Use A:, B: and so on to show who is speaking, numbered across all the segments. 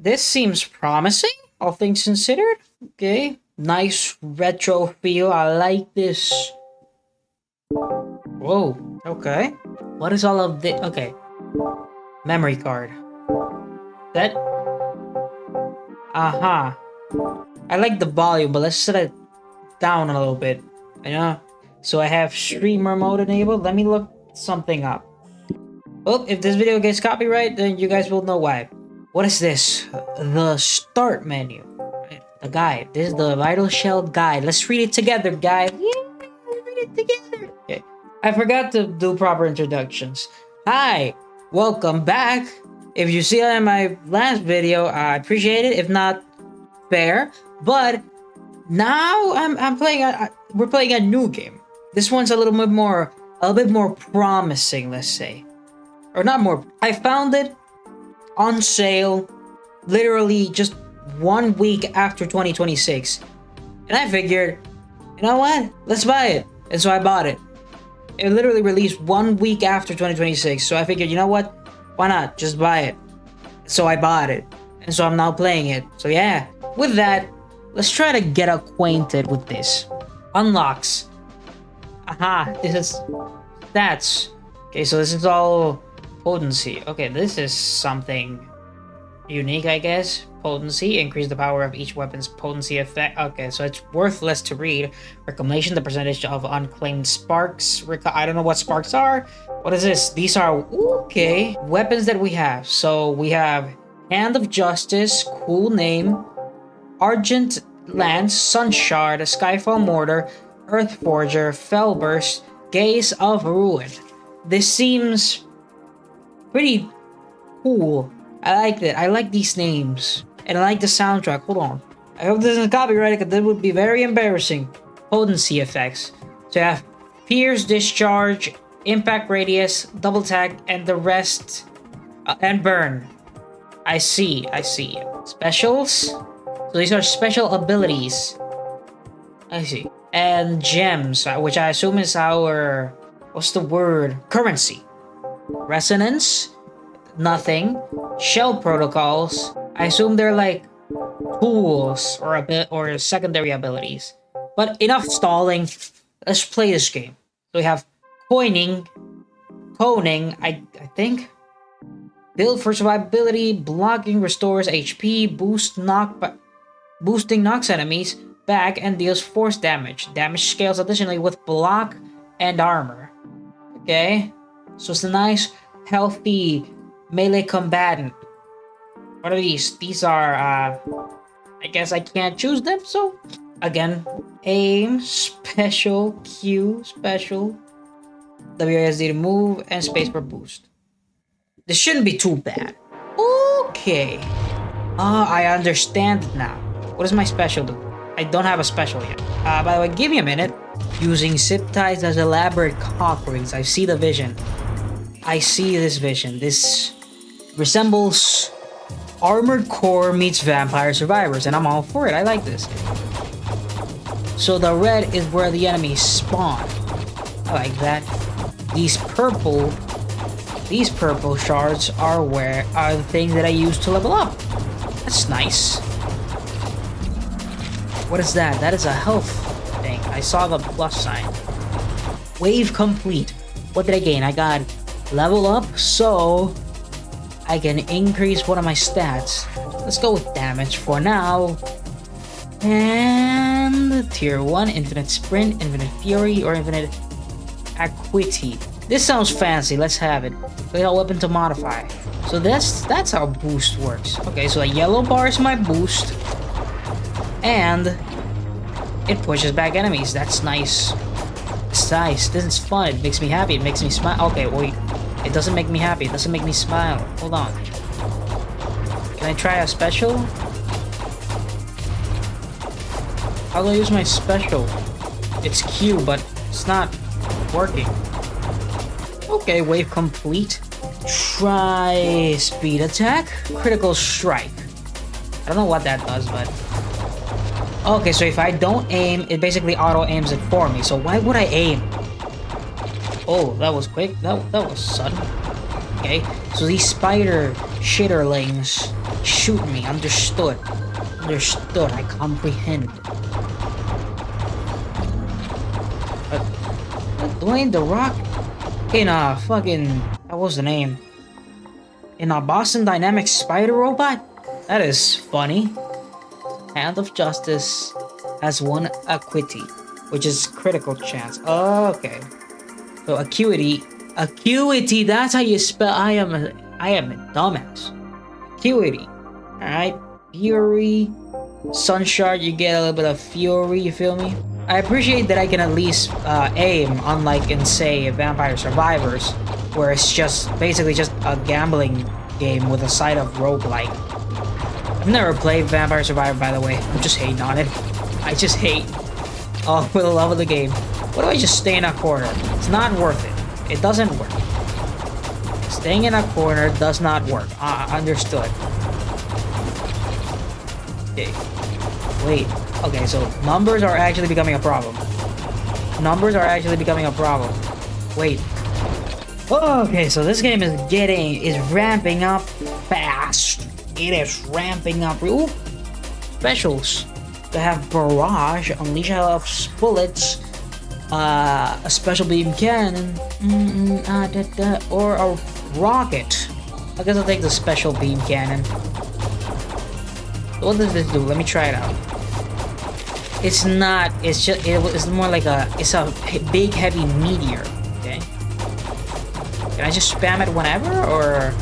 A: This seems promising, all things considered. Okay. Nice retro feel. I like this. Whoa. Okay. What is all of this? Okay. Memory card. That. Aha. I like the volume, but let's set it down a little bit. You know? So I have streamer mode enabled. Let me look something up. Oh, if this video gets copyright, then you guys will know why. What is this? The start menu. The guide. This is the Vital Shell guide. Let's read it together, guys. Yeah, let's read it together. Okay. I forgot to do proper introductions. Hi, welcome back. If you see it in my last video, I appreciate it. If not, fair. But now I'm playing. We're playing a new game. This one's a little bit more promising, let's say, or not more. I found it on sale, literally just 1 week after 2026, and I figured, you know what? Let's buy it, and so I bought it. It literally released 1 week after 2026, so I figured, you know what? Why not just buy it? So I bought it, and so I'm now playing it. So yeah, with that, let's try to get acquainted with this. Unlocks. Aha, this is stats. Okay, so this is all potency. Okay, this is something unique, I guess. Potency, increase the power of each weapon's potency effect. Okay, so it's worthless to read. Reclamation, the percentage of unclaimed sparks. I don't know what sparks are. What is this? These are, okay, weapons that we have. So we have Hand of Justice, cool name. Argent Lance, Sun Shard, Skyfall Mortar, Earth Forger, Fellburst, Gaze of Ruin. This seems pretty cool. I like it. I like these names. And I like the soundtrack. Hold on. I hope this isn't copyrighted because that would be very embarrassing. Potency effects. So you have Pierce, Discharge, Impact Radius, Double Attack, and the rest. And Burn. I see. Specials. So these are special abilities. I see. And gems, which I assume is our... What's the word? Currency. Resonance. Nothing. Shell protocols. I assume they're like tools or a bit or secondary abilities. But enough stalling. Let's play this game. So we have coning, I think. Build for survivability, blocking restores HP, boosting knocks enemies back and deals force damage. Damage scales additionally with block and armor. Okay, so it's a nice, healthy melee combatant. What are these? These are, I guess I can't choose them, so... Again, aim, special, Q, special, WASD to move, and space for boost. This shouldn't be too bad. Okay. I understand it now. What does my special do? I don't have a special yet. By the way, give me a minute. Using zip ties as elaborate cock rings. I see the vision. I see this vision. This resembles Armored Core meets Vampire Survivors, and I'm all for it. I like this. So the red is where the enemies spawn. I like that. These purple shards are the things that I use to level up. That's nice. What is that? That is a health thing. I saw the plus sign. Wave complete. What did I gain? I got level up, so I can increase one of my stats. Let's go with damage for now. And tier 1, infinite sprint, infinite fury, or infinite acuity. This sounds fancy. Let's have it. Click a weapon to modify. So that's how boost works. Okay, so a yellow bar is my boost. And it pushes back enemies. That's nice. It's nice. This is fun. It makes me happy. It makes me smile. Okay, wait. It doesn't make me happy. It doesn't make me smile. Hold on. Can I try a special? How do I use my special? It's Q, but it's not working. Okay, wave complete. Try speed attack. Critical strike. I don't know what that does, but... Okay, so if I don't aim, it basically auto-aims it for me. So why would I aim? Oh, that was quick. That was sudden. Okay, so these spider shitterlings Shoot me. Understood. Understood. I comprehend. Dwayne The Rock in a fucking... What was the name? In a Boston Dynamics spider robot? That is funny. Hand of Justice has one acuity, which is critical chance. Okay. So acuity, that's how you spell. I am a dumbass. Acuity. Alright. Fury. Sunshard, you get a little bit of fury, you feel me? I appreciate that I can at least aim, unlike in, say, Vampire Survivors, where it's just basically just a gambling game with a side of roguelike. I've never played Vampire Survivor, by the way. I'm just hating on it. I just hate. Oh, for the love of the game. What do I just stay in a corner? It's not worth it. It doesn't work. Staying in a corner does not work. Understood. Okay. Wait. Okay, so numbers are actually becoming a problem. Numbers are actually becoming a problem. Wait. Okay, so this game is ramping up fast. It is ramping up. Ooh. Specials. They have barrage, unleash hell of bullets, a special beam cannon, or a rocket. I guess I'll take the special beam cannon. What does this do? Let me try it out. It's not. It's just. It's more like a. It's a big heavy meteor. Okay. Can I just spam it whenever, or?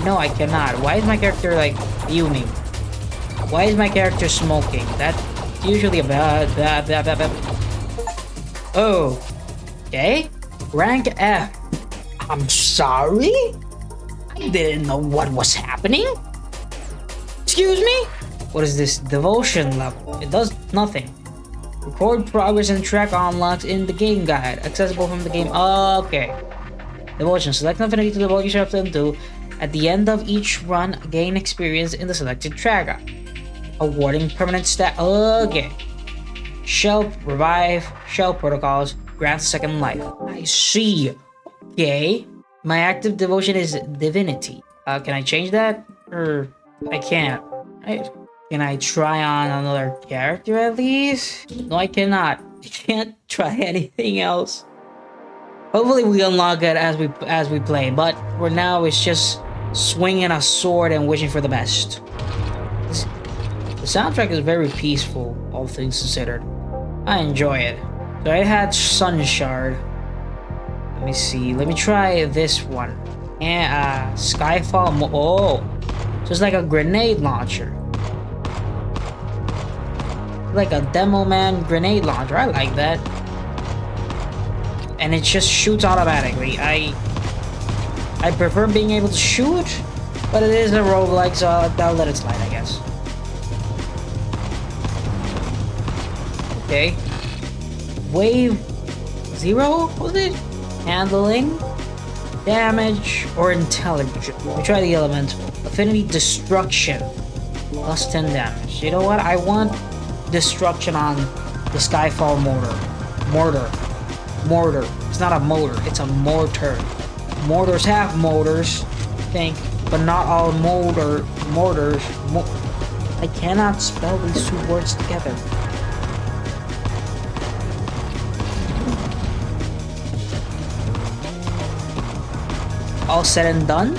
A: No, I cannot. Why is my character like fuming? Why is my character smoking? That's usually a bad. Oh. Okay. Rank F. I'm sorry? I didn't know what was happening. Excuse me? What is this devotion level? It does nothing. Record progress and track unlocks in the game guide. Accessible from the game. Okay. Devotion. Select an affinity to devote yourself to them to. At the end of each run, gain experience in the selected tracker. Awarding permanent stat. Okay. Shell revive. Shell protocols. Grants second life. I see. Okay. My active devotion is divinity. Can I change that? Or I can't. Can I try on another character at least? No, I cannot. I can't try anything else. Hopefully we unlock it as we play, but for now it's just swinging a sword and wishing for the best. The soundtrack is very peaceful, all things considered. I enjoy it. So I had Sunshard. Let me see. Let me try this one. And Skyfall. Oh, so it's like a grenade launcher. Like a Demo Man grenade launcher. I like that. And it just shoots automatically. I prefer being able to shoot, but it is a roguelike, so I'll let it slide, I guess. Okay. Wave 0, was it? Handling, damage, or intelligence. We try the elemental. Affinity destruction. Plus 10 damage. You know what? I want destruction on the Skyfall mortar. Mortar. It's not a motor, it's a mortar. Mortars have motors, I think, but not all mortars. I cannot spell these two words together. All said and done,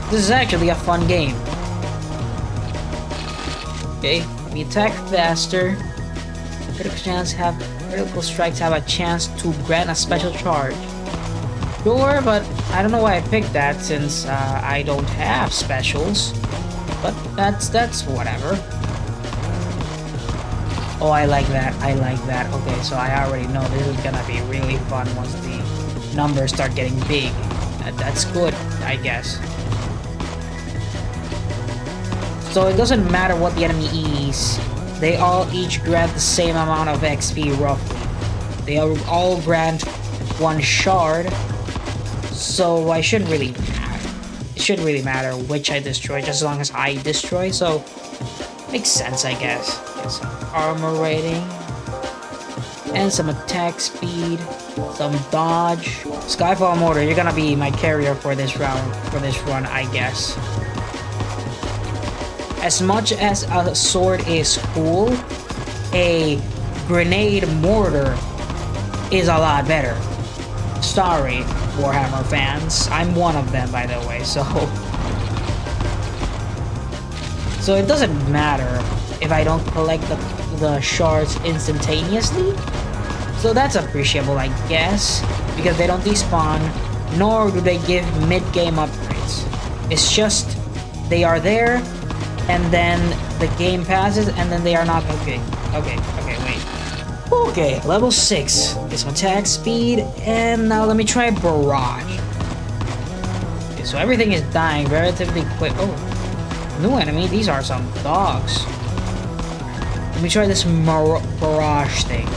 A: this is actually a fun game. Okay, we attack faster. Critical strikes have a chance to grant a special charge. Sure, but I don't know why I picked that since I don't have specials. But that's whatever. Oh, I like that. I like that. Okay, so I already know this is gonna be really fun once the numbers start getting big. That's good, I guess. So it doesn't matter what the enemy is. They all each grant the same amount of XP roughly. They all grant one shard. So I shouldn't really matter. It shouldn't really matter which I destroy, just as long as I destroy. So makes sense, I guess. Armor rating. and some attack speed, some dodge. Skyfall Motor, you're gonna be my carrier for this run, I guess. As much as a sword is cool, a grenade mortar is a lot better. Sorry, Warhammer fans. I'm one of them, by the way, so it doesn't matter if I don't collect the shards instantaneously. So that's appreciable, I guess, because they don't despawn, nor do they give mid-game upgrades. It's just they are there, and then the game passes, and then they are not. Okay, wait. Okay, level 6. Get some attack speed, and now let me try Barrage. Okay, so everything is dying relatively quick. Oh, new enemy. These are some dogs. Let me try this Barrage thing.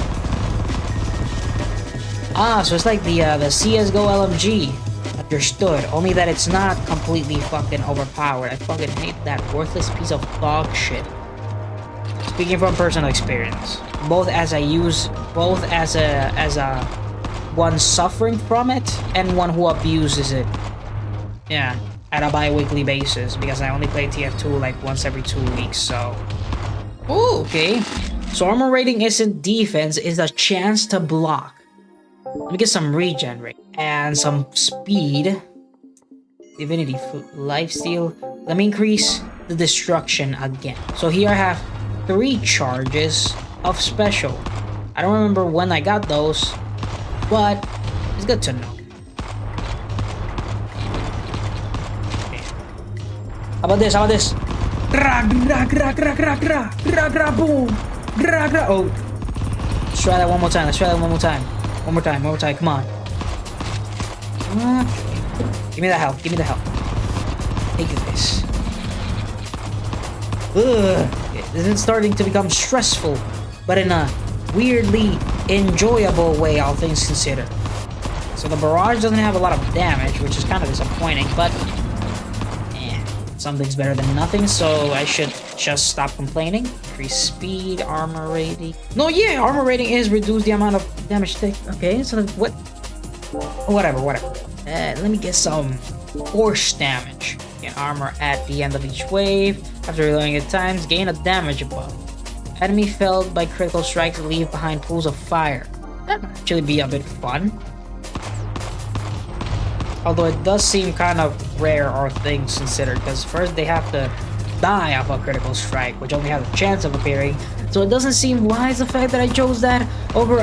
A: Ah, so it's like the CSGO LMG. Understood. Only that it's not completely fucking overpowered. I fucking hate that worthless piece of dog shit. Speaking from personal experience, both as a one suffering from it and one who abuses it. Yeah, at a bi-weekly basis, because I only play TF2 like once every 2 weeks. So, ooh, okay. So armor rating isn't defense; it's a chance to block. Let me get some regen rate and some speed. Divinity lifesteal. Let me increase the destruction again. So here I have 3 charges of special. I don't remember when I got those, but it's good to know. Okay. How about this? Boom! Oh. Let's try that one more time. One more time, come on. Give me the health. Take this. Ugh. This is starting to become stressful, but in a weirdly enjoyable way, all things considered. So the Barrage doesn't have a lot of damage, which is kind of disappointing, but something's better than nothing, so I should just stop complaining. Increase speed, armor rating. No, yeah, armor rating is reduce the amount of damage take. Okay, so what? Whatever. Let me get some force damage. Get armor at the end of each wave. After reloading at times, gain a damage buff. Enemy felled by critical strikes leave behind pools of fire. That might actually be a bit fun. Although it does seem kind of rare, all things considered, because first they have to die off a critical strike, which only has a chance of appearing. So it doesn't seem wise the fact that I chose that over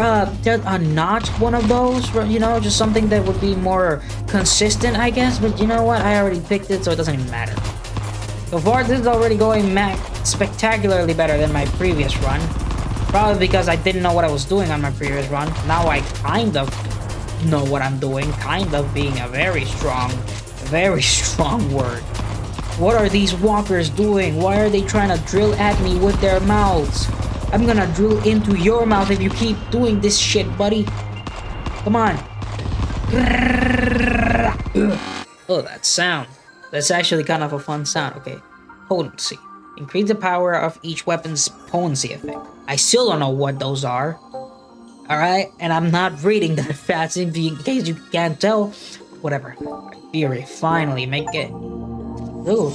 A: not one of those, you know, just something that would be more consistent, I guess. But you know what? I already picked it, so it doesn't even matter. So far, this is already going spectacularly better than my previous run. Probably because I didn't know what I was doing on my previous run. Now I kind of know what I'm doing, kind of being a very strong word. What are these walkers doing? Why are they trying to drill at me with their mouths? I'm gonna drill into your mouth if you keep doing this shit, buddy. Come on. Oh, that sound. That's actually kind of a fun sound. Okay. Potency. Increase the power of each weapon's potency effect. I still don't know what those are. Alright, and I'm not reading that fast in case you can't tell. Whatever. Fury, finally, make it. Ooh.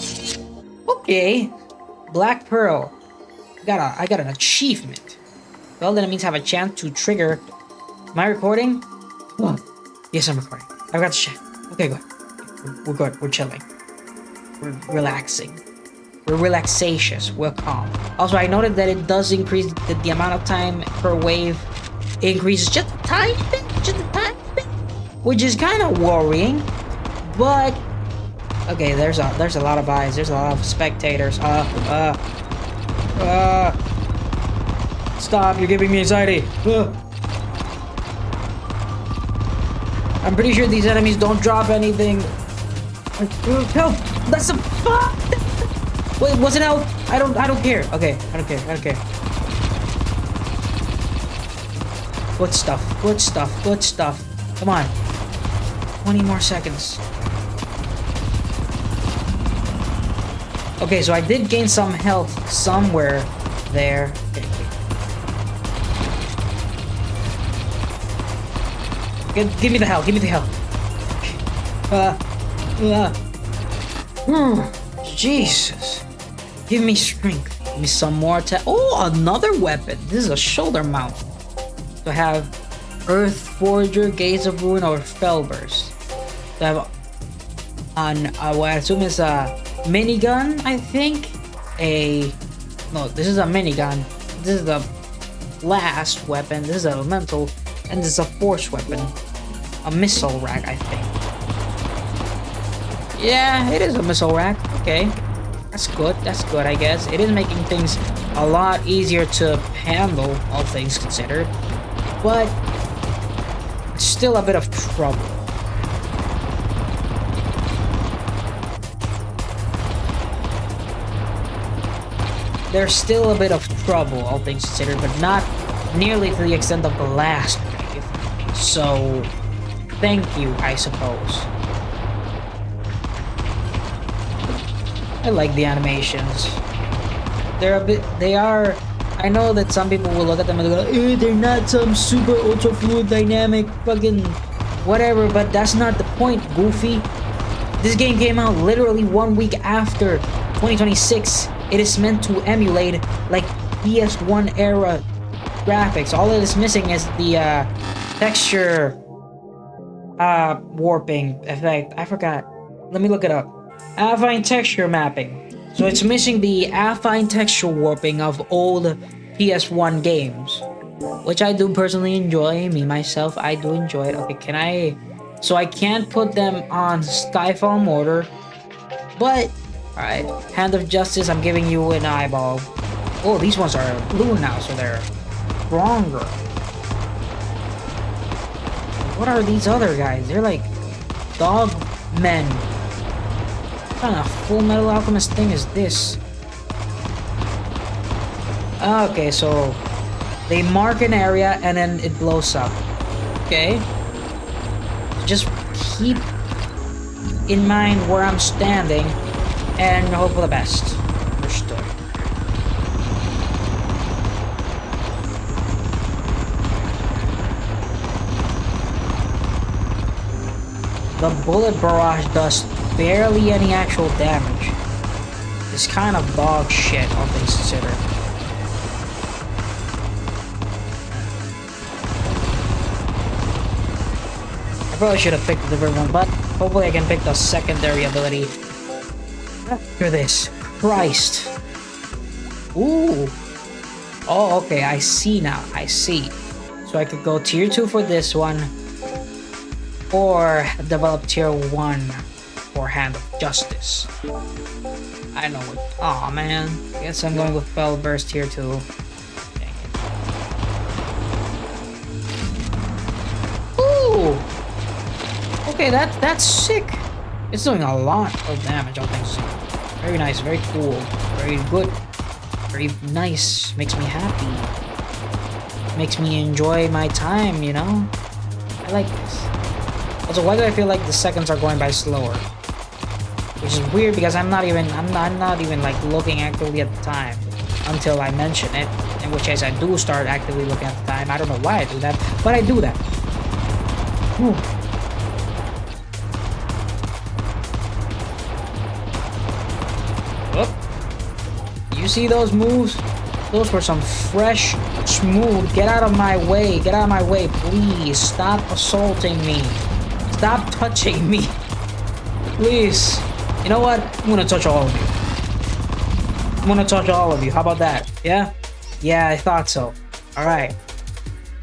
A: Okay. Black Pearl. I got an achievement. Well, then it means I have a chance to trigger. Am I recording? Oh. Yes, I'm recording. I got to check. Okay, good. We're good. We're chilling. We're relaxing. We're relaxatious. We're calm. Also, I noted that it does increase the amount of time per wave. Increases just a tiny bit, which is kind of worrying, but okay. There's a lot of eyes. There's a lot of spectators. Stop! You're giving me anxiety. I'm pretty sure these enemies don't drop anything. Help! That's a fuck. Wait, was it help? I don't care. Okay, I don't care. Good stuff. Come on. 20 more seconds. Okay, so I did gain some health somewhere there. Okay. Give me the hell. Give me the hell. Jesus. Give me strength. Give me some more attack. Oh, another weapon. This is a shoulder mount. So I have Earth Forger, Gaze of Ruin, or Fellburst. So I have what I assume is a minigun, I think. No, this is a minigun. This is the last weapon. This is an elemental, and this is a force weapon. A missile rack, I think. Yeah, it is a missile rack. Okay. That's good. That's good, I guess. It is making things a lot easier to handle, all things considered. But it's still a bit of trouble. There's still a bit of trouble, all things considered, but not nearly to the extent of the last wave. So, thank you, I suppose. I like the animations. They are, I know that some people will look at them and go, they're not some super ultra fluid dynamic fucking whatever, but that's not the point, Goofy. This game came out literally 1 week after 2026. It is meant to emulate like PS1 era graphics. All it is missing is the texture warping effect. I forgot. Let me look it up. Affine texture mapping. So it's missing the affine texture warping of old PS1 games, which I do personally enjoy. Me myself, I do enjoy it. Okay, can I? So I can't put them on Skyfall Mortar, but alright, Hand of Justice, I'm giving you an eyeball. Oh, these ones are blue now, so they're stronger. What are these other guys? They're like dog men. What kind of Full Metal Alchemist thing is this? Okay, so they mark an area and then it blows up. Okay. Just keep in mind where I'm standing and hope for the best. Understood. The bullet barrage does barely any actual damage. It's kind of dog shit, all things considered. I probably should have picked a different one, but hopefully I can pick the secondary ability. After this. Christ. Ooh. Oh, okay, I see now. I see. So I could go tier 2 for this one, or develop tier 1 for Hand of Justice. I know it. Aw, man. I guess I'm going with Fellburst tier 2. Dang it. Ooh! Okay, that's sick. It's doing a lot of damage, all things. Very nice, very cool, very good, very nice. Makes me happy. Makes me enjoy my time, you know? I like this. Also, why do I feel like the seconds are going by slower? Which is weird because I'm not even like looking actively at the time until I mention it. In which case I do start actively looking at the time. I don't know why I do that, but I do that. Whew. You see those moves? Those were some fresh, smooth. Get out of my way. Get out of my way, please. Stop assaulting me. Stop touching me. Please. You know what? I'm gonna touch all of you. I'm gonna touch all of you. How about that? Yeah? Yeah, I thought so. Alright.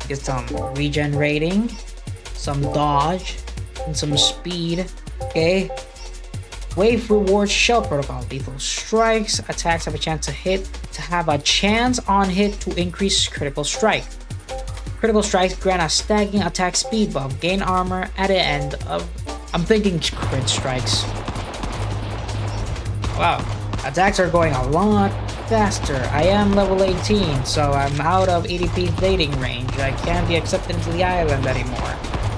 A: Get some regenerating, some dodge, and some speed. Okay? Wave rewards shell protocol. Lethal strikes. Attacks have a chance to have a chance on hit to increase critical strike. Critical strikes grant a stacking attack speed buff. Gain armor at the end of... I'm thinking crit strikes. Wow. Attacks are going a lot faster. I am level 18, so I'm out of EDP's dating range. I can't be accepted into the island anymore.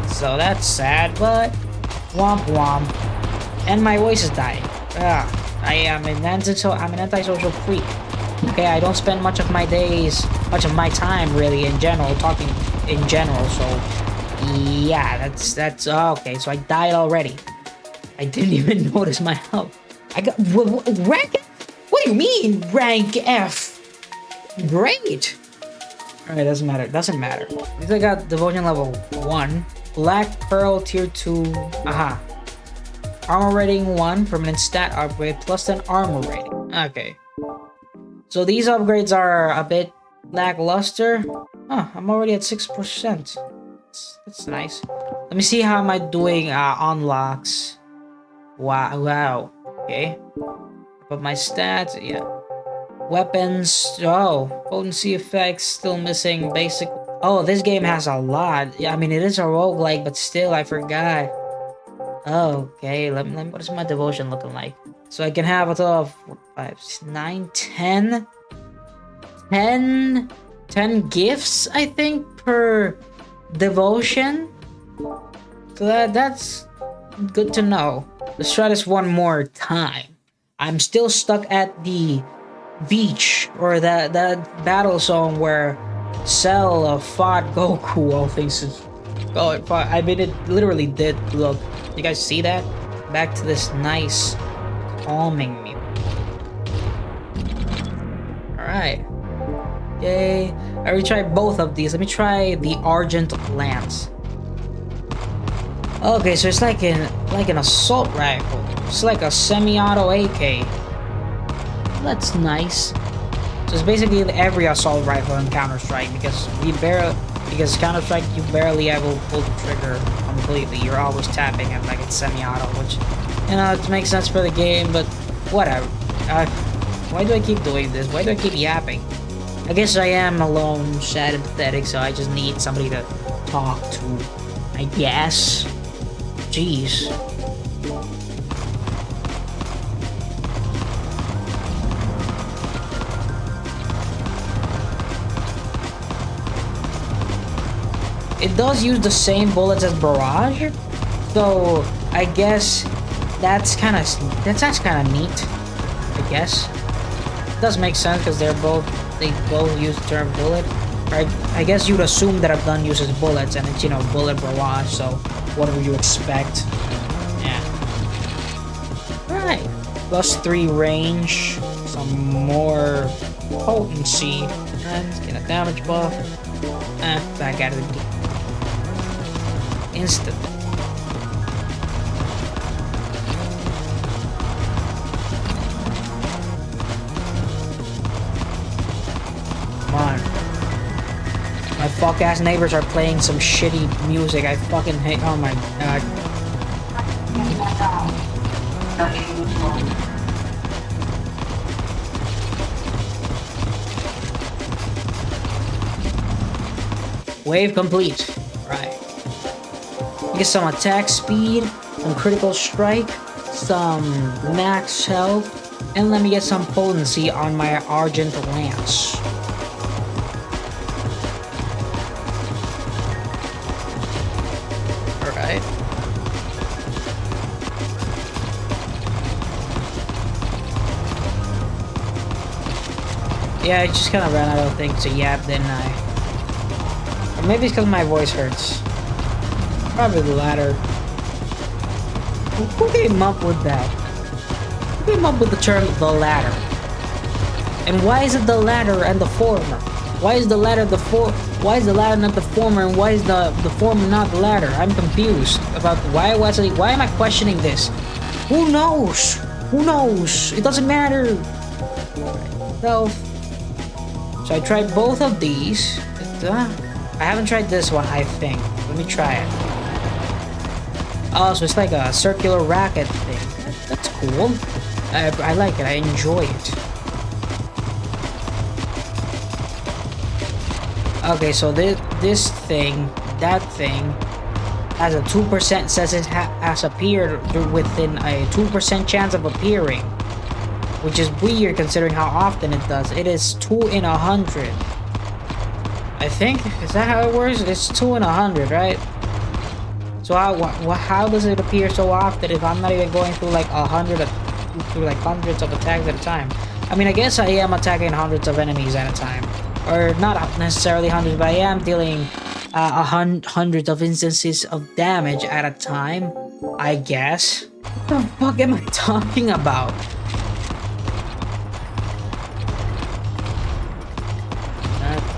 A: So that's sad, but... Womp womp. And my voice is dying. I am an antisocial freak. Okay, I don't spend much of my time really in general, talking in general, so Yeah, that's okay. So I died already. I didn't even notice my health. I got rank F? What do you mean rank F? Great. Alright, doesn't matter. Doesn't matter. At least I got devotion level 1. Black Pearl tier 2. Aha. Armor rating 1. Permanent stat upgrade plus 10 armor rating. Okay. So these upgrades are a bit lackluster. Huh, I'm already at 6%. That's nice. Let me see how am I doing unlocks. Wow. Okay. But my stats, yeah. Weapons, oh, potency effects, still missing basic. Oh, this game has a lot. Yeah, I mean, it is a roguelike, but still, I forgot. Okay, let me, what is my devotion looking like? So I can have a total of 5, 9, 10. 10 gifts, I think, per devotion. So that's good to know. Let's try this one more time. I'm still stuck at the beach, or that battle zone where Cell fought Goku, all things is going. I mean, it literally did. Look, you guys see that? Back to this nice calming music. Alright. Yay. I already tried both of these. Let me try the Argent Lance. Okay, so it's like an assault rifle. It's like a semi-auto AK. That's nice. So it's basically every assault rifle in Counter-Strike, because Counter-Strike you barely ever pull the trigger completely. You're always tapping it like it's semi-auto, which, you know, it makes sense for the game, but whatever. Why do I keep doing this? Why do I keep yapping? I guess I am alone, sad and pathetic, so I just need somebody to talk to, I guess. Jeez. It does use the same bullets as Barrage, so I guess that's kind of neat. I guess it does make sense because they both use the term bullet. I guess you'd assume that a gun uses bullets, and it's, you know, bullet barrage. So whatever you expect. Yeah. Right. +3 range, some more potency, and get a damage buff. Back out of the instant. Come on. My fuck ass neighbors are playing some shitty music. I fucking hate. Oh my god. Wave complete. Right. Get some attack speed, some critical strike, some max health, and let me get some potency on my Argent Lance. Alright. Yeah, I just kind of ran out of things to yap, didn't I? Or maybe it's because my voice hurts. Probably the latter. Who came up with that? Who came up with the term the latter? And why is it the latter and the former? Why is the latter why is the latter not the former, and why is the former not the latter? I'm confused about why am I questioning this? Who knows? Who knows? It doesn't matter. So I tried both of these. I haven't tried this one, I think. Let me try it. Oh, so it's like a circular racket thing. That's cool. I like it. I enjoy it. Okay, so this thing, that thing, has a 2%, says it has appeared within a 2% chance of appearing. Which is weird considering how often it does. It is 2 in 100. I think, is that how it works? It's 2 in 100, right? So how does it appear so often if I'm not even going through like through like hundreds of attacks at a time? I mean, I guess I am attacking hundreds of enemies at a time, or not necessarily hundreds, but I am dealing hundreds of instances of damage at a time, I guess. What the fuck am I talking about?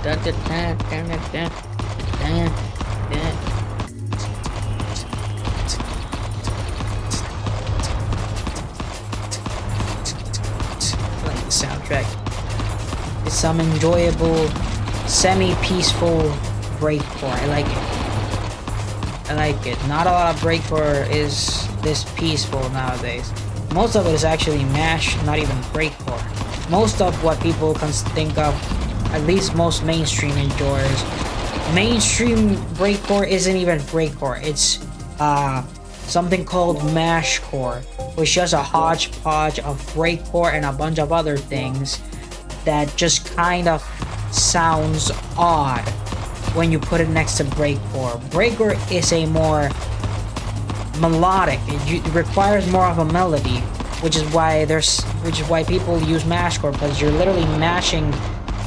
A: Like the soundtrack. It's some enjoyable, semi-peaceful breakcore. I like it. I like it. Not a lot of breakcore is this peaceful nowadays. Most of it is actually mash, not even breakcore. Most of what people can think of, at least most mainstream enjoyers, mainstream breakcore isn't even breakcore. It's something called mashcore, which is just a hodgepodge of breakcore and a bunch of other things that just kind of sounds odd when you put it next to breakcore. Breakcore is a more melodic. It requires more of a melody, which is why people use mashcore, because you're literally mashing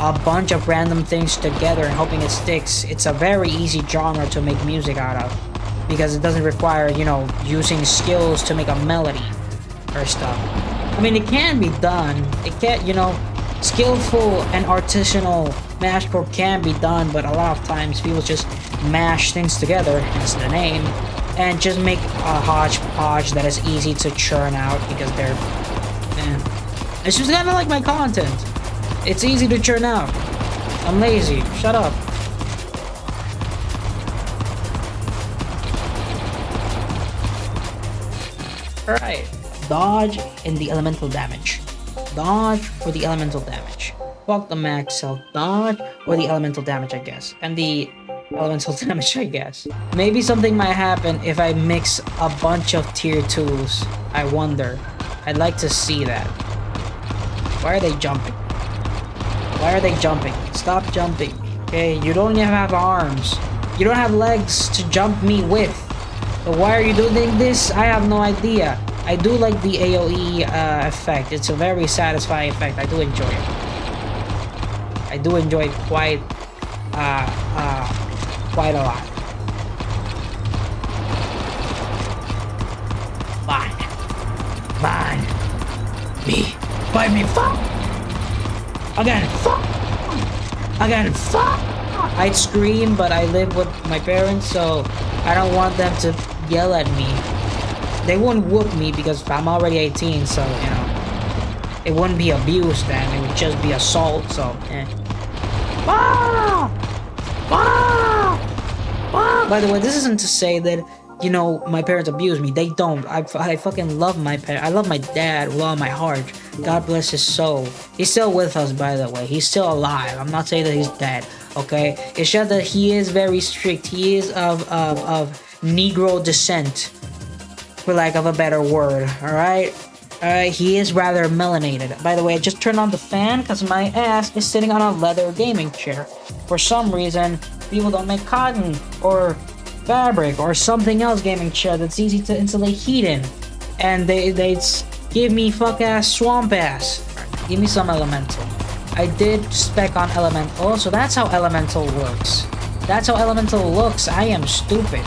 A: a bunch of random things together and hoping it sticks. It's a very easy genre to make music out of because it doesn't require, you know, using skills to make a melody or stuff. I mean, it can be done. It can't, you know, skillful and artisanal mashcore can be done, but a lot of times people just mash things together, hence the name, and just make a hodgepodge that is easy to churn out because they're, it's just kind of like my content. It's easy to churn out. I'm lazy. Shut up. Alright. Dodge and the elemental damage. Dodge for the elemental damage. Fuck the max health. Dodge or the elemental damage, I guess. And the elemental damage, I guess. Maybe something might happen if I mix a bunch of tier 2s. I wonder. I'd like to see that. Why are they jumping? Why are they jumping? Stop jumping. Okay, you don't even have arms. You don't have legs to jump me with. So why are you doing this? I have no idea. I do like the AoE effect. It's a very satisfying effect. I do enjoy it. I do enjoy it quite a lot. Mine. Me. Fight me. Fuck. Again. Fuck. Again. Fuck. I'd scream, but I live with my parents, so I don't want them to yell at me. They wouldn't whoop me because I'm already 18, so, you know, it wouldn't be abuse then. It would just be assault, so, Ah! Ah! Ah! By the way, this isn't to say that, you know, my parents abuse me. They don't. I fucking love my parents. I love my dad with all my heart. God bless his soul. He's still with us, by the way. He's still alive. I'm not saying that he's dead, okay? It's just that he is very strict. He is of Negro descent, for lack of a better word, alright? He is rather melanated. By the way, I just turned on the fan because my ass is sitting on a leather gaming chair. For some reason, people don't make cotton or fabric or something else gaming chair that's easy to insulate heat in. And they give me fuck-ass swamp ass. Right, give me some elemental. I did spec on elemental, so that's how elemental works. That's how elemental looks. I am stupid.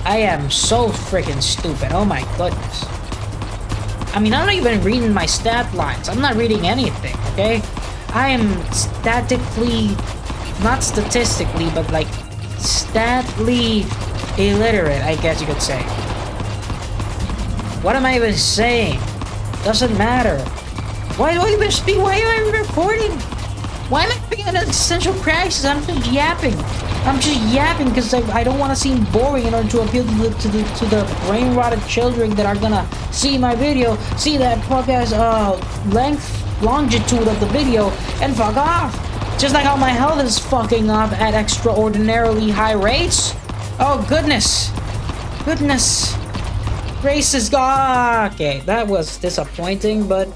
A: I am so freaking stupid. Oh my goodness. I mean, I'm not even reading my stat lines. I'm not reading anything, okay? I am not statistically, but like statly illiterate, I guess you could say. What am I even saying? Doesn't matter. Why do I even speak? Why am I even recording? Why am I being an existential crisis? I'm just yapping. I'm just yapping because I don't want to seem boring in order to appeal to the brain-rotted children that are gonna see my video, see that podcast longitude of the video, and fuck off. Just like how my health is fucking up at extraordinarily high rates. Oh goodness. Goodness. Gracious God. Okay, that was disappointing, but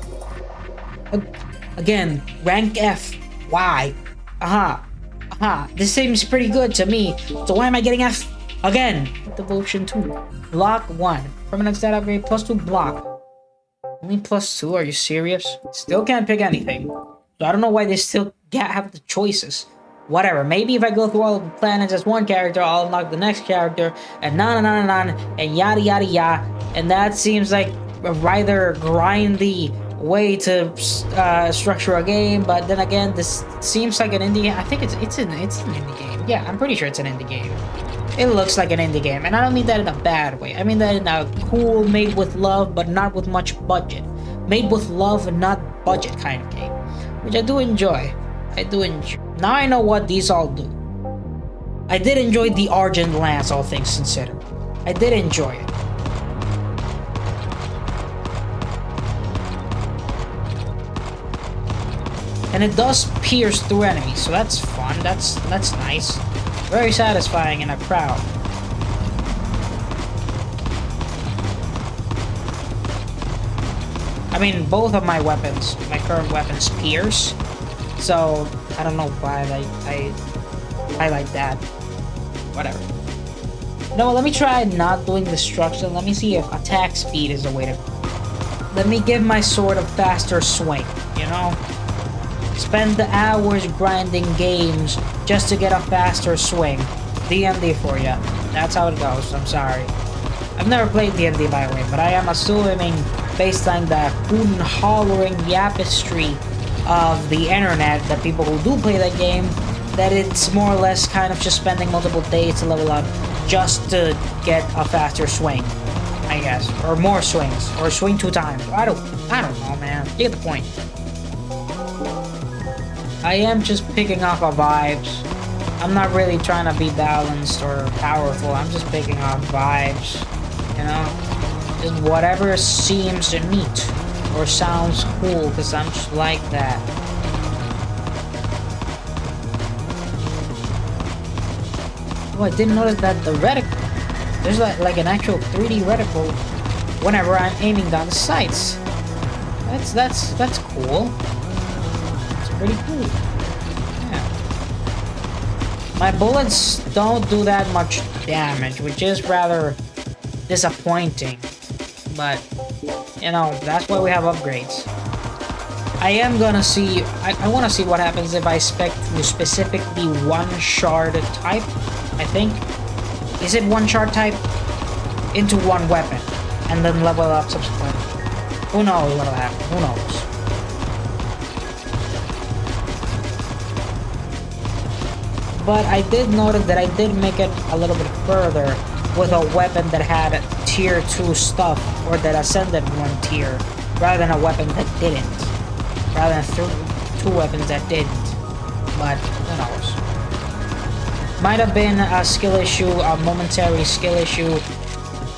A: again, rank F. Why? This seems pretty good to me. So why am I getting F? Again, devotion 2. Block 1. Permanent stat upgrade +2 block. Only +2? Are you serious? Still can't pick anything. So I don't know why they still have the choices. Whatever. Maybe if I go through all the planets as one character, I'll unlock the next character, and and yada yada yada. And that seems like a rather grindy way to structure a game. But then again, this seems like an indie game. I think it's an indie game. Yeah, I'm pretty sure it's an indie game. It looks like an indie game, and I don't mean that in a bad way. I mean that in a cool, made with love, but not with much budget. Made with love and not budget kind of game, which I do enjoy. I do enjoy. Now I know what these all do. I did enjoy the Argent Lance, all things considered. I did enjoy it. And it does pierce through enemies, so that's fun. That's nice. Very satisfying in a crowd. I mean, both of my weapons, my current weapons, pierce. So I don't know why I like that. Whatever. No, let me try not doing destruction. Let me see if attack speed is the way to. Let me give my sword a faster swing. You know. Spend the hours grinding games just to get a faster swing. D&D for ya. That's how it goes. I'm sorry. I've never played D&D by the way, but I am assuming based on the hootin' hollering yapistry of the internet, that people who do play that game, that it's more or less kind of just spending multiple days to level up just to get a faster swing, I guess, or more swings, or swing 2 times. I don't know, man. You get the point. I am just picking off of vibes. I'm not really trying to be balanced or powerful. I'm just picking off vibes, you know? Just whatever seems neat or sounds cool, because I'm just like that. Oh, I didn't notice that the reticle, there's like an actual 3D reticle whenever I'm aiming down the sights. That's cool. Pretty cool. Yeah. My bullets don't do that much damage, which is rather disappointing. But, you know, that's why we have upgrades. I am gonna see... I want to see what happens if I spec specifically one shard type, I think. Is it one shard type? Into one weapon. And then level up subsequently. Who knows what'll happen? Who knows? But I did notice that I did make it a little bit further with a weapon that had tier 2 stuff, or that ascended 1 tier, rather than a weapon that didn't. Rather than 2 weapons that didn't. But, who knows. Might have been a skill issue, a momentary skill issue,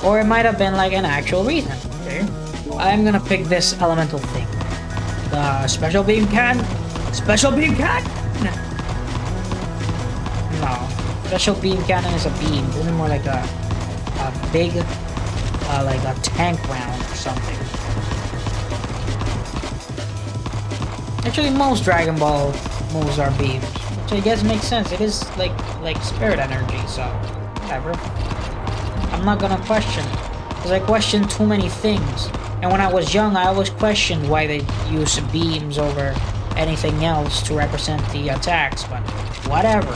A: or it might have been like an actual reason. Okay? I'm gonna pick this elemental thing. The special beam cannon. Special beam cannon! No. Special beam cannon is a beam. This is more like a big, like a tank round or something. Actually, most Dragon Ball moves are beams, which I guess makes sense. It is like spirit energy, so whatever. I'm not gonna question, because I question too many things. And when I was young, I always questioned why they use beams over anything else to represent the attacks, but whatever.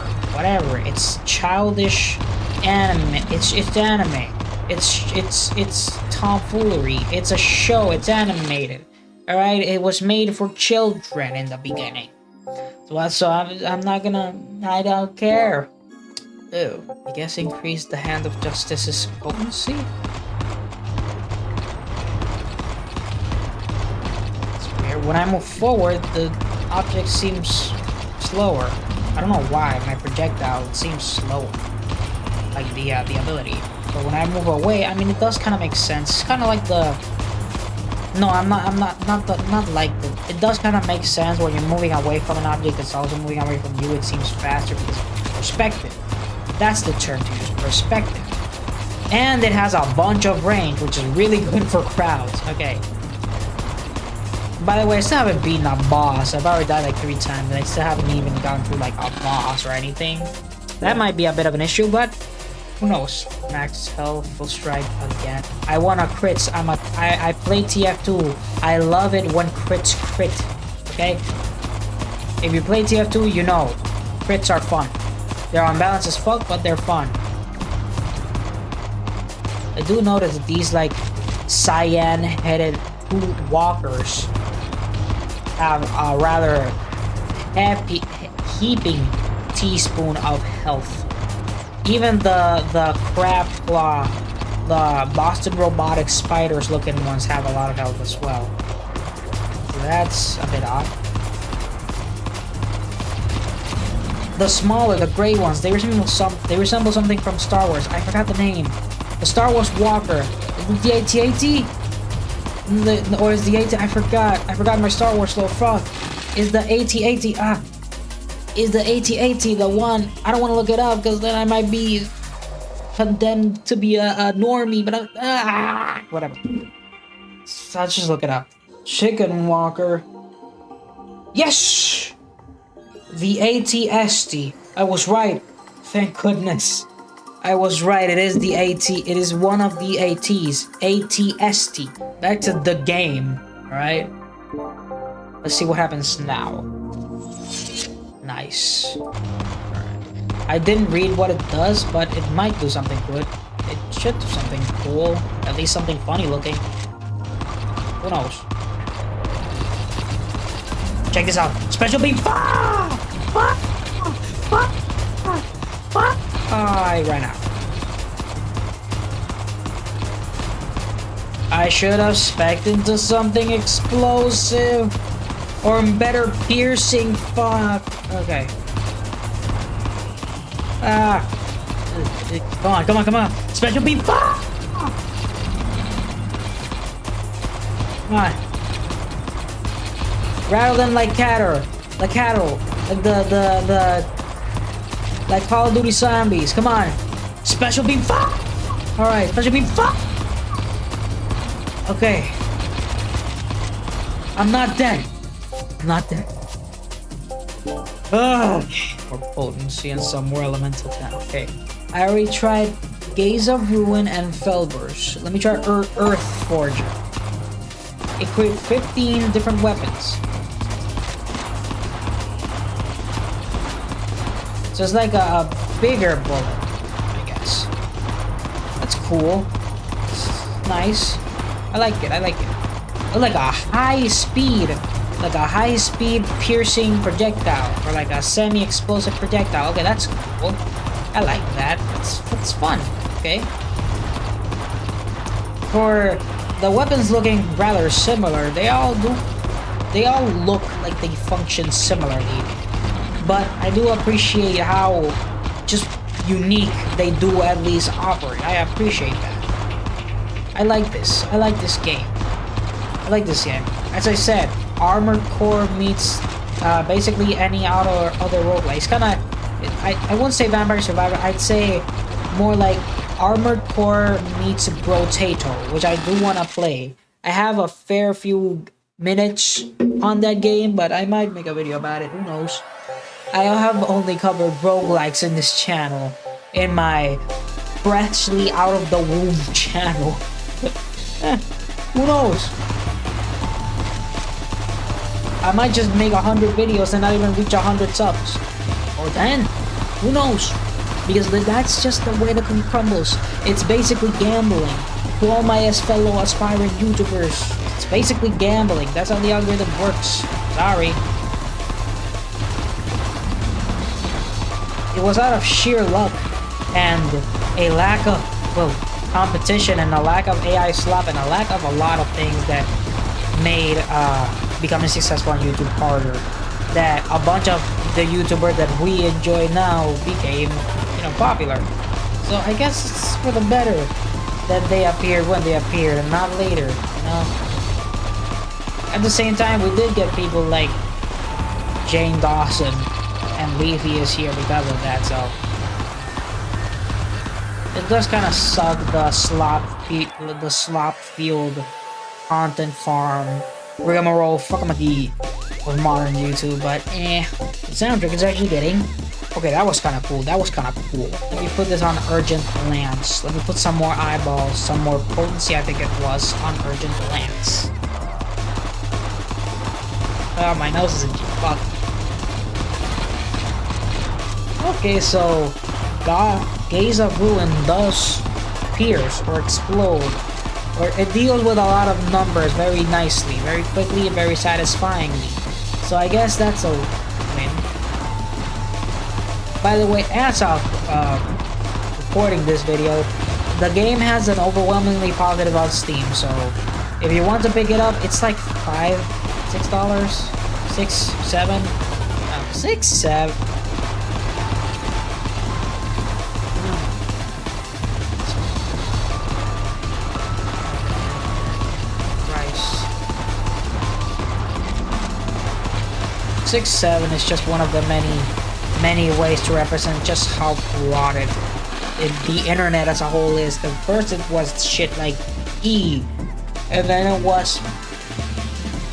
A: It's childish anime. It's anime. It's tomfoolery. It's a show. It's animated. All right. It was made for children in the beginning. So I'm not gonna. I don't care. Ew. I guess increase the hand of justice's potency. It's weird. When I move forward, the object seems slower. I don't know why. My projectile seems slower, like the ability. But when I move away, I mean, it does kind of make sense. It's kind of like the. No, I'm not like the. It does kind of make sense when you're moving away from an object that's also moving away from you. It seems faster because perspective. That's the term to use, perspective. And it has a bunch of range, which is really good for crowds. Okay. By the way, I still haven't beaten a boss. I've already died like 3 times, and I still haven't even gone through like a boss or anything. That might be a bit of an issue, but who knows? Max health, full strike again. I want a crits. I play TF2. I love it when crits crit. Okay? If you play TF2, you know. crits are fun. They're unbalanced as fuck, but they're fun. I do notice that these like cyan-headed walkers have a rather heaping teaspoon of health. Even the crab claw, the Boston Robotics spiders looking ones have a lot of health as well. So that's a bit odd. The smaller, the gray ones, they resemble something from Star Wars. I forgot the name. The Star Wars Walker. The AT-AT? Or is the AT? I forgot my Star Wars lore. Fuck. Is the AT-AT? Is the AT-AT the one? I don't want to look it up because then I might be condemned to be a normie. But whatever. So let's just look it up. Chicken Walker. Yes. The AT-ST. I was right. Thank goodness. I was right. It is the AT. It is one of the ATs. AT-ST. Back to the game. Alright. Let's see what happens now. Nice. Alright. I didn't read what it does, but it might do something good. It should do something cool. At least something funny looking. Who knows? Check this out. Special beam. I ran out. I should have specced into something explosive. Or better, piercing. Fuck. Okay. Come on. Special beam. Come on. Rattle them like cattle. Like like Call of Duty zombies. Come on. Special beam. Alright, special beam. Okay. I'm not dead. Ugh. More potency and some more elemental attack. Okay. I already tried Gaze of Ruin and Felbers. Let me try Earth Forger. Equip 15 different weapons. So it's like a bigger bullet, I guess. That's cool. It's nice. I like it. Like a high speed piercing projectile, or like a semi-explosive projectile. Okay, that's cool. I like that. It's fun. Okay. For the weapons looking rather similar, they all look like they function similarly. But I do appreciate how just unique they do at least operate. I appreciate that. I like this game. As I said, Armored Core meets basically any other roguelike. It's kinda, I wouldn't say Vampire Survivor, I'd say more like Armored Core meets Brotato, which I do want to play. I have a fair few minutes on that game, but I might make a video about it, who knows. I have only covered roguelikes in this channel, in my freshly out of the womb channel. Who knows? I might just make 100 videos and not even reach 100 subs. Or 10. Who knows? Because that's just the way the cookie crumbles. It's basically gambling. To all my fellow aspiring YouTubers, it's basically gambling. That's how the algorithm works. Sorry. It was out of sheer luck and a lack of, competition and a lack of AI slop and a lack of a lot of things that made becoming successful on YouTube harder. That a bunch of the YouTubers that we enjoy now became, popular. So I guess it's for the better that they appeared when they appeared and not later, At the same time, we did get people like Jane Dawson and Leafy is here because of that, so it does kind of suck the slop field content farm rigmarole fuckamagee of modern YouTube, but the soundtrack is actually getting okay. That was kind of cool. Let me put this on Urgent Lance. Let me put some more eyeballs, some more potency. I think it was on Urgent Lance. Oh, my nose is itchy. Fuck. Okay, so Gaze of Ruin does pierce or explode, or it deals with a lot of numbers very nicely, very quickly, and very satisfyingly. So I guess that's a win. By the way, as of recording this video, the game has an overwhelmingly positive on Steam, so if you want to pick it up, it's like $5, $6, 6, 7, 6, 7. Price. 6, 7 is just one of the many ways to represent just how rotted the internet as a whole is. The first it was shit like E, and then it was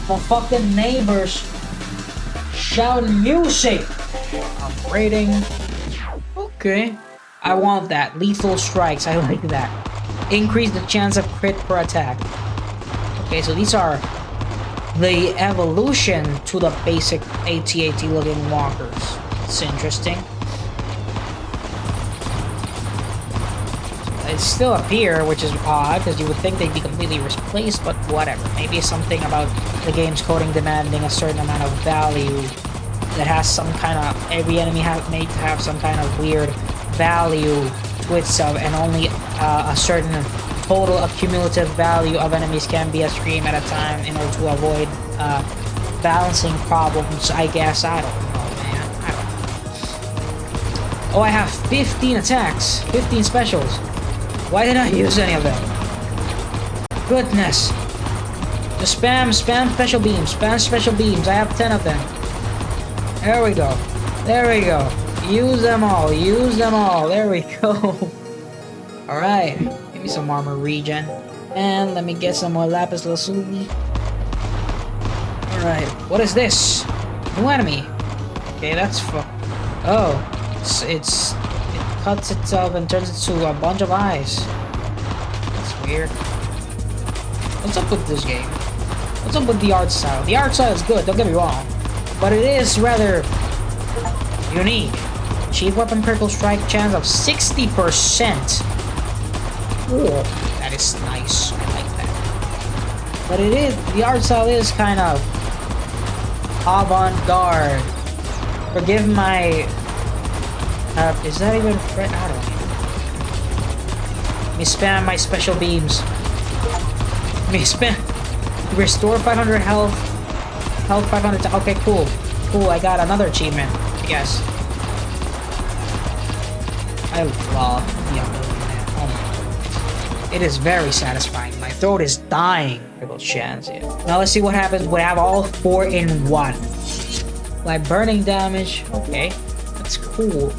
A: the fucking neighbors shouting music. Upgrading. Okay. I want that. Lethal strikes. I like that. Increase the chance of crit per attack. Okay, so these are the evolution to the basic AT-AT looking walkers. It's interesting. It's still appear, which is odd, because you would think they'd be completely replaced, but whatever. Maybe it's something about the game's coding demanding a certain amount of value that has some kind of... Every enemy made to have some kind of weird value to itself, and only a certain total accumulative value of enemies can be extreme at a time in order to avoid balancing problems, I guess. I don't know, man. I don't know. Oh, I have 15 attacks, 15 specials. Why didn't I use any of them? Goodness. Just spam special beams, spam special beams. I have 10 of them. There we go. There we go. Use them all, use them all. There we go. Alright. Give me some armor regen. And let me get some more lapis lazuli. Alright. What is this? New enemy. Okay, that's oh. It cuts itself and turns into a bunch of eyes. That's weird. What's up with this game? What's up with the art style? The art style is good, don't get me wrong. But it is rather unique. Achieve weapon critical strike chance of 60%. Oh, that is nice. I like that. But the art style is kind of avant-garde. Forgive my... is that even... I don't know. Let me spam my special beams. Let me spam... Restore 500 health. Health 500... Okay, cool. Cool, I got another achievement, I guess. I love the ability, man. Oh my god. It is very satisfying. My throat is dying for those chance. Yeah. Now let's see what happens when I have all 4 in 1. Like burning damage. Okay. That's cool.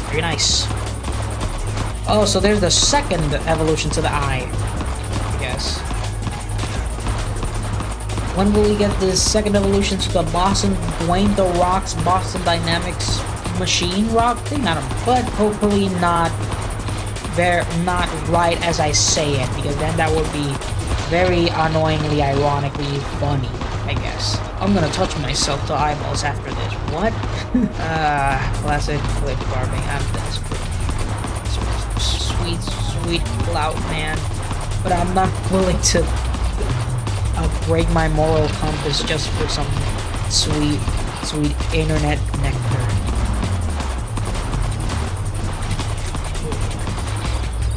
A: Very nice. Oh, so there's the second evolution to the eye. I guess. When will we get the second evolution to the Boston Dwayne The Rock's Boston Dynamics machine rock thing? I don't know. But hopefully not right as I say it, because then that would be very annoyingly, ironically funny, I guess. I'm gonna touch myself to eyeballs after this. What? Classic flip carving. I'm desperate. Sweet clout, man. But I'm not willing to break my moral compass just for some sweet internet nectar.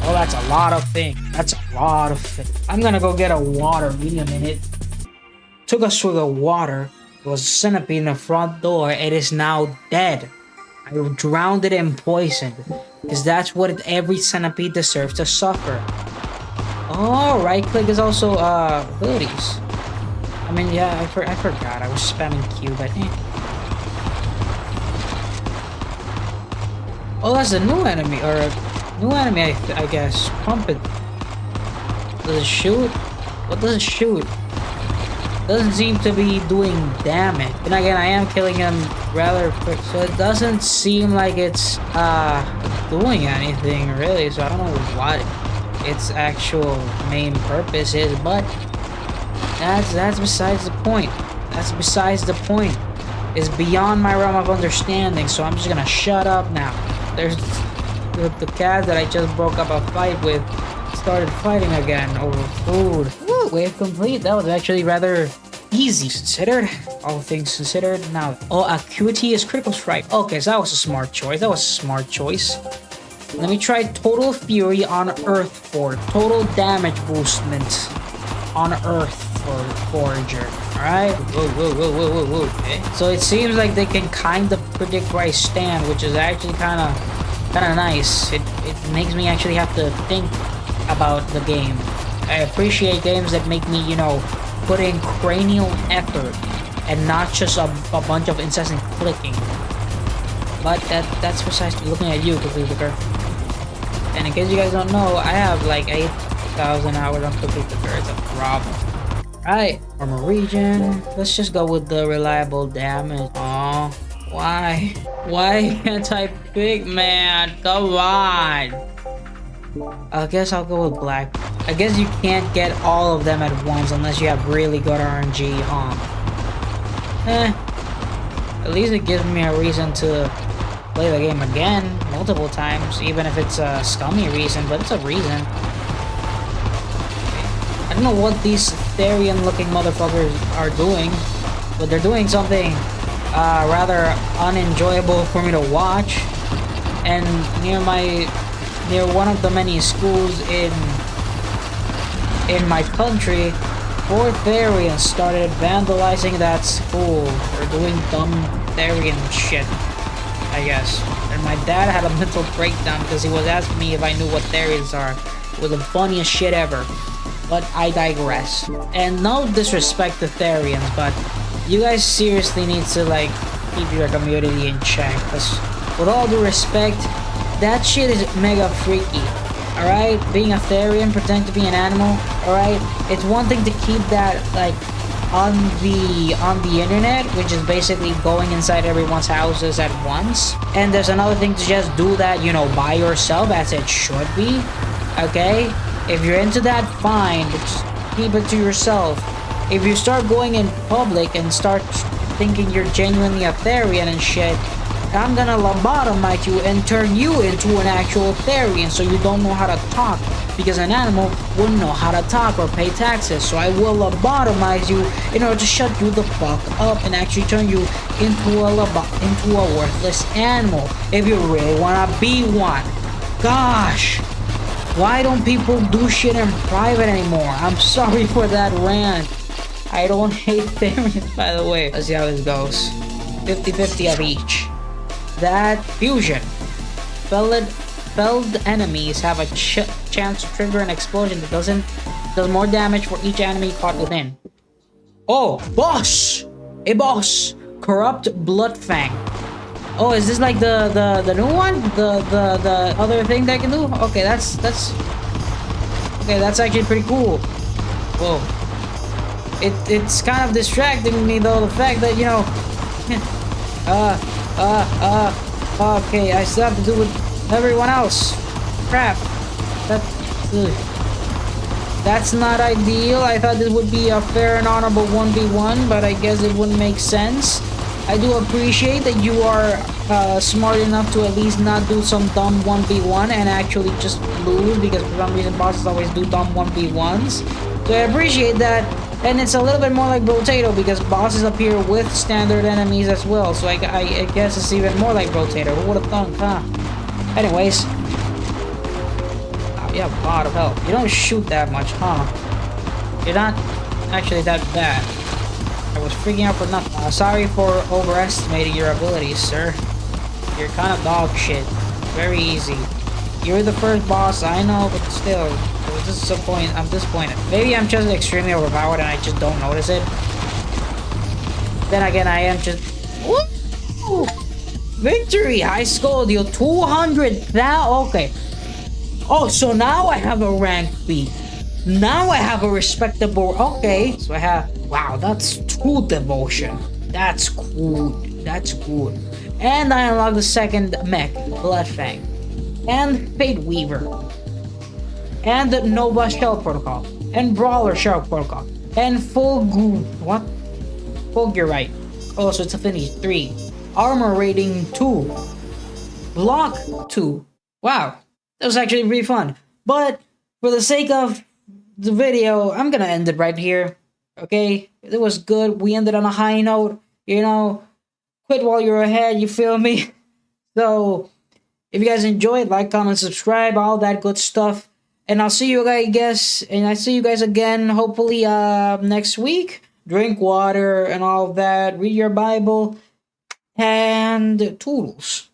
A: Oh, that's a lot of things. That's a lot of things. I'm gonna go get a water. Give me a minute. Took a swig of water. There was a centipede in the front door. It is now dead. I drowned it in poison. Because that's what every centipede deserves to suffer. Oh, right click is also abilities. I mean, yeah, I forgot. I was spamming Q, but Oh, that's a new enemy, or a new enemy, I guess. Pump it. Does it shoot? What does it shoot? Doesn't seem to be doing damage. And again, I am killing him rather quick, so it doesn't seem like it's doing anything really. So I don't know what its actual main purpose is, but that's besides the point. That's besides the point. is beyond my realm of understanding, so I'm just gonna shut up now. There's the cat that I just broke up a fight with started fighting again over food. Woo, wave complete. That was actually rather easy considered. All things considered. Now, oh, acuity is critical strike. Okay, so that was a smart choice. That was a smart choice. Let me try Total Fury on Earth for total damage boostment on Earth for Forager. Alright? Whoa, whoa, whoa, whoa, whoa, whoa. Okay. So it seems like they can kind of predict where I stand, which is actually kind of nice. It makes me actually have to think about the game. I appreciate games that make me, you know, put in cranial effort and not just a bunch of incessant clicking. But that's precisely looking at you, Cookie Clicker. And in case you guys don't know, I have like 8,000 hours on Cookie Clicker. It's a problem. Right, armor region. Let's just go with the reliable damage. Oh, why? Why can't I pick, man? Come on. I guess I'll go with black. I guess you can't get all of them at once unless you have really good RNG, huh? At least it gives me a reason to play the game again multiple times, even if it's a scummy reason, but it's a reason. I don't know what these Therian looking motherfuckers are doing, but they're doing something rather unenjoyable for me to watch. And near one of the many schools in my country, 4 Therians started vandalizing that school. They're doing dumb Therian shit, I guess. And my dad had a mental breakdown because he was asking me if I knew what Therians are. It was the funniest shit ever. But I digress. And no disrespect to Therians, but you guys seriously need to like keep your community in check. Because with all due respect, that shit is mega freaky. Alright? Being a Therian, pretending to be an animal, alright? It's one thing to keep that like on the internet, which is basically going inside everyone's houses at once. And there's another thing to just do that, you know, by yourself, as it should be. Okay? If you're into that, fine, but just keep it to yourself. If you start going in public and start thinking you're genuinely a Therian and shit, I'm gonna lobotomize you and turn you into an actual Therian so you don't know how to talk. Because an animal wouldn't know how to talk or pay taxes. So I will lobotomize you in order to shut you the fuck up and actually turn you into a worthless animal. If you really wanna be one. Gosh. Why don't people do shit in private anymore? I'm sorry for that rant. I don't hate Therians, by the way. Let's see how this goes. 50-50 of each. That fusion. Felled enemies have a chance to trigger an explosion that does more damage for each enemy caught within. Oh, boss! A boss! Corrupt Bloodfang. Oh, is this like the new one? The other thing that I can do? Okay, that's actually pretty cool. Whoa. It's kind of distracting me though, the fact that, you know, okay, I still have to do with everyone else. Crap. That's not ideal. I thought this would be a fair and honorable 1v1, but I guess it wouldn't make sense. I do appreciate that you are smart enough to at least not do some dumb 1v1 and actually just lose, because for some reason bosses always do dumb 1v1s. So I appreciate that. And it's a little bit more like Brotato because bosses appear with standard enemies as well. So I guess it's even more like Brotato. Who would have thunk, huh? Anyways. Oh, you have a lot of health. You don't shoot that much, huh? You're not actually that bad. I was freaking out for nothing. Sorry for overestimating your abilities, sir. You're kind of dog shit. Very easy. You're the first boss, I know, but still. I'm disappointed. Maybe I'm just extremely overpowered and I just don't notice it. Then again, I am just... Woo! Victory! High score deal 200,000. Okay. Oh, so now I have a rank B. Now I have a respectable... Okay. So I have... Wow, that's 2 devotion. That's cool. That's good. And I unlock the second mech, Bloodfang. And Fate Weaver. And the Nova Shell Protocol. And Brawler Shell Protocol. And Full Goo... What? Full Gear right. Oh, so it's affinity 3. Armor rating 2. Block 2. Wow. That was actually pretty fun. But for the sake of the video, I'm gonna end it right here. Okay? It was good. We ended on a high note. You know, quit while you're ahead, you feel me? So, if you guys enjoyed, like, comment, subscribe, all that good stuff. And I'll see you guys, and I see you guys again, hopefully, next week. Drink water and all that. Read your Bible. And toodles.